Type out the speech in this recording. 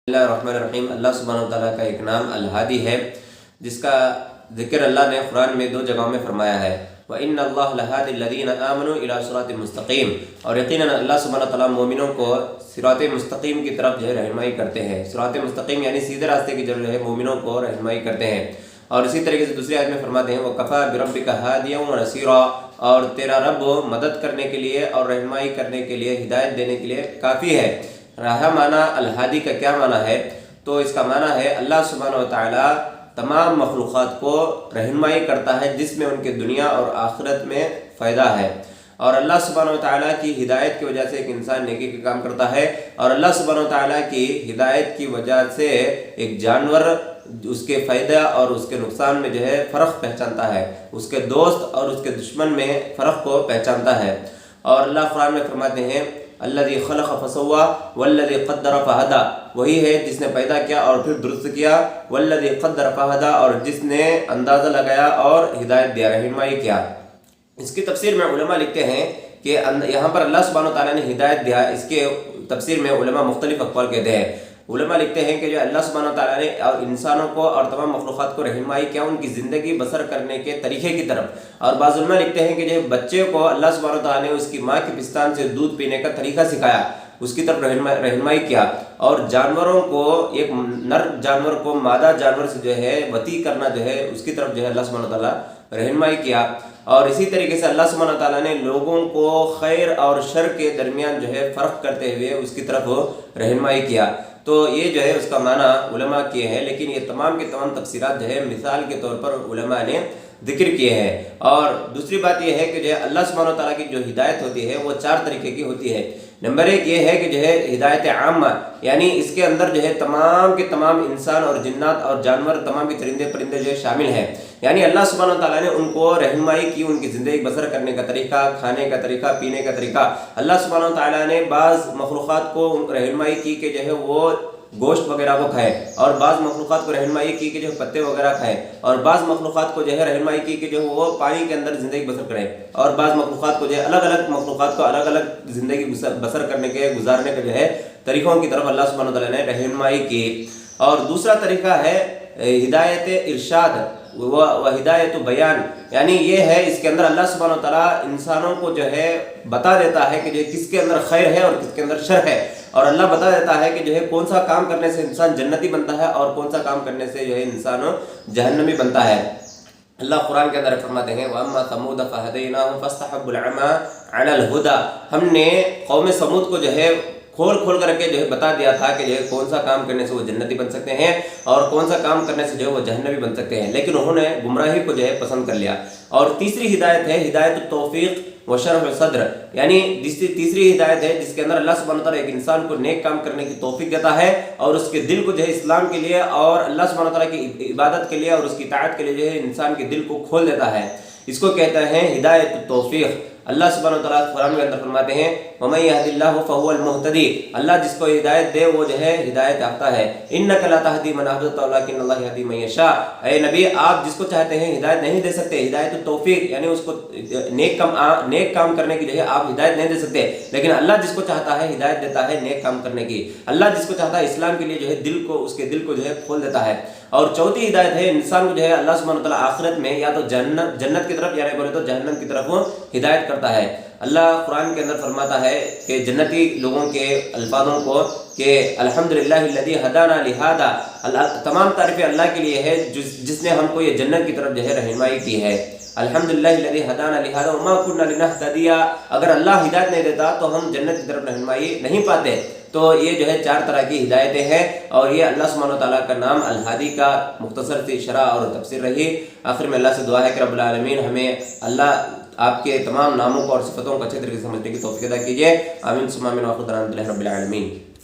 اللہ الرحمن الرحیم۔ اللہ سبحانہ وتعالیٰ کا ایک نام الہادی ہے، جس کا ذکر اللہ نے قرآن میں 2 جگہوں میں فرمایا ہے۔ وَإِنَّ اللَّهَ لَهَادِ الَّذِينَ آمَنُوا إِلَىٰ صِرَاطٍ مُسْتَقِيمٍ، اور یقیناً اللہ سبحانہ وتعالیٰ مومنوں کو صراط مستقیم کی طرف رہنمائی کرتے ہیں۔ صراط مستقیم یعنی سیدھے راستے کی طرف مومنوں کو رہنمائی کرتے ہیں۔ اور اسی طریقے سے دوسری آیت میں فرماتے ہیں وَكَفَىٰ بِرَبِّكَ هَادِيًا وَنَصِيرًا، اور تیرا رب مدد کرنے کے لیے اور رہنمائی کرنے کے لیے، ہدایت دینے کے لیے کافی ہے۔ رہا معنی الہادی کا کیا معنی ہے؟ تو اس کا معنی ہے اللہ سبحانہ وتعالیٰ تمام مخلوقات کو رہنمائی کرتا ہے جس میں ان کے دنیا اور آخرت میں فائدہ ہے۔ اور اللہ سبحانہ وتعالیٰ کی ہدایت کی وجہ سے ایک انسان نیکی کا کام کرتا ہے، اور اللہ سبحانہ وتعالیٰ کی ہدایت کی وجہ سے ایک جانور اس کے فائدہ اور اس کے نقصان میں فرق پہچانتا ہے، اس کے دوست اور اس کے دشمن میں فرق کو پہچانتا ہے۔ اور اللہ قرآن میں فرماتے ہیں الذی خلق فسوی والذی قدر فہدی، وہی ہے جس نے پیدا کیا اور پھر درست کیا، والذی قدر فہدی، اور جس نے اندازہ لگایا اور ہدایت دیا، رہنمائی کیا۔ اس کی تفسیر میں علماء لکھتے ہیں کہ یہاں پر اللہ سبحانہ وتعالیٰ نے ہدایت دیا، اس کے تفسیر میں علماء مختلف اقوال کہتے ہیں۔ علماء لکھتے ہیں کہ جو اللہ سبحانہ وتعالیٰ نے انسانوں کو اور تمام مخلوقات کو رہنمائی کیا ان کی زندگی بسر کرنے کے طریقے کی طرف، اور بعض علماء لکھتے ہیں کہ جو بچے کو اللہ سبحانہ وتعالیٰ نے اس کی ماں کے پستان سے دودھ پینے کا طریقہ سکھایا، اس کی طرف رہنمائی کیا، اور جانوروں کو، ایک نر جانور کو مادہ جانور سے وطی کرنا اس کی طرف اللہ سبحانہ وتعالیٰ رہنمائی کیا۔ اور اسی طریقے سے اللہ سبحانہ وتعالیٰ نے لوگوں کو خیر اور شر کے درمیان فرق کرتے ہوئے اس کی طرف رہنمائی کیا۔ تو یہ اس کا معنی علماء کیے ہیں، لیکن یہ تمام کے تمام تفسیرات مثال کے طور پر علماء نے ذکر کیے ہیں۔ اور دوسری بات یہ ہے کہ اللہ سبحانہ وتعالیٰ کی جو ہدایت ہوتی ہے وہ 4 طریقے کی ہوتی ہے۔ نمبر 1 یہ ہے کہ ہدایت عامہ، یعنی اس کے اندر تمام کے تمام انسان اور جنات اور جانور، تمام کے چرندے پرندے شامل ہیں، یعنی اللہ سبحانہ وتعالیٰ نے ان کو رہنمائی کی، ان کی زندگی بسر کرنے کا طریقہ، کھانے کا طریقہ، پینے کا طریقہ۔ اللہ سبحانہ وتعالیٰ نے بعض مخلوقات کو رہنمائی کی کہ وہ گوشت وغیرہ کو کھائے، اور بعض مخلوقات کو رہنمائی کی کہ پتے وغیرہ کھائے، اور بعض مخلوقات کو رہنمائی کی کہ وہ پانی کے اندر زندگی بسر کرے، اور بعض مخلوقات کو الگ الگ مخلوقات کو الگ الگ زندگی بسر کرنے کے، گزارنے کے طریقوں کی طرف اللہ سبحانہ وتعالیٰ نے رہنمائی کی۔ اور دوسرا طریقہ ہے ہدایت ارشاد و ہدایت بیان، یعنی یہ ہے اس کے اندر اللہ سبحانہ وتعالیٰ انسانوں کو بتا دیتا ہے کہ کس کے اندر خیر ہے اور کس کے اندر شر ہے، اور اللہ بتا دیتا ہے کہ کون سا کام کرنے سے انسان جنتی بنتا ہے اور کون سا کام کرنے سے انسان جہنمی بنتا ہے۔ اللہ قرآن کے اندر فرماتے ہیں وَأَمَّا ثَمُودَ فَهَدَيْنَاهُمْ فَاسْتَحَبُّوا الْعَمَىٰ عَلَى الْهُدَىٰ، ہم نے قوم سمود کو کھول کر کے بتا دیا تھا کہ کون سا کام کرنے سے وہ جنتی بن سکتے ہیں اور کون سا کام کرنے سے وہ جہنمی بن سکتے ہیں، لیکن انہوں نے گمراہی کو پسند کر لیا۔ اور تیسری ہدایت ہے ہدایت التوفیق و شرح صدر، یعنی تیسری ہدایت ہے جس کے اندر اللہ سبحانہ وتعالیٰ ایک انسان کو نیک کام کرنے کی توفیق دیتا ہے، اور اس کے دل کو اسلام کے لیے اور اللہ سبحانہ وتعالیٰ کی عبادت کے لیے اور اس کی اطاعت کے لیے انسان کے دل کو کھول دیتا ہے۔ اس کو کہتے ہیں ہدایت التوفیق۔ اللہ سبحانہ وتعالیٰ قرآن کے اندر فرماتے ہیں وَمَن يَهْدِ اللَّهُ فَهُوَ الْمُهْتَدِي، اللہ جس کو ہدایت دے وہ ہدایت یافتہ ہے۔ إِنَّكَ لَا تَهْدِي مَنْ أَحْبَبْتَ وَلَٰكِنَّ اللَّهَ يَهْدِي مَن يَشَاءُ، اے نبی آپ جس کو چاہتے ہیں ہدایت نہیں دے سکتے، ہدایت التوفیق یعنی اس کو نیک کام کرنے کی آپ ہدایت نہیں دے سکتے، لیکن اللہ جس کو چاہتا ہے ہدایت دیتا ہے نیک کام کرنے کی۔ اللہ جس کو چاہتا ہے اسلام کے لیے دل کو، اس کے دل کو کھول دیتا ہے۔ اور چوتھی ہدایت ہے انسان کو اللہ سبحانہ وتعالیٰ آخرت میں یا تو جنت کی طرف یا بولے تو جہنم کی طرف ہدایت کرتا ہے۔ اللہ قرآن کے اندر فرماتا ہے کہ جنتی لوگوں کے الفاظوں کو کہ الحمدللہ الذی ہدانا لہذا، اللہ تمام تعریفیں اللہ کے لیے ہے جس نے ہم کو یہ جنت کی طرف رہنمائی کی ہے۔ الحمدللہ الذی ہدانا لہذا وما كنا لنهتدی، اگر اللہ ہدایت نہیں دیتا تو ہم جنت کی طرف رہنمائی نہیں پاتے۔ تو یہ 4 طرح کی ہدایتیں ہیں، اور یہ اللہ سبحانہ وتعالیٰ کا نام الہادی کا مختصر سی شرح اور تفسیر رہی۔ آخر میں اللہ سے دعا ہے کہ رب العالمین ہمیں اللہ آپ کے تمام ناموں کو اور صفتوں کو اچھے طریقے سے سمجھنے کی توفیق عطا کیجیے۔ آمین ثم آمین، وآخر دعوانا الحمد للہ رب العالمین۔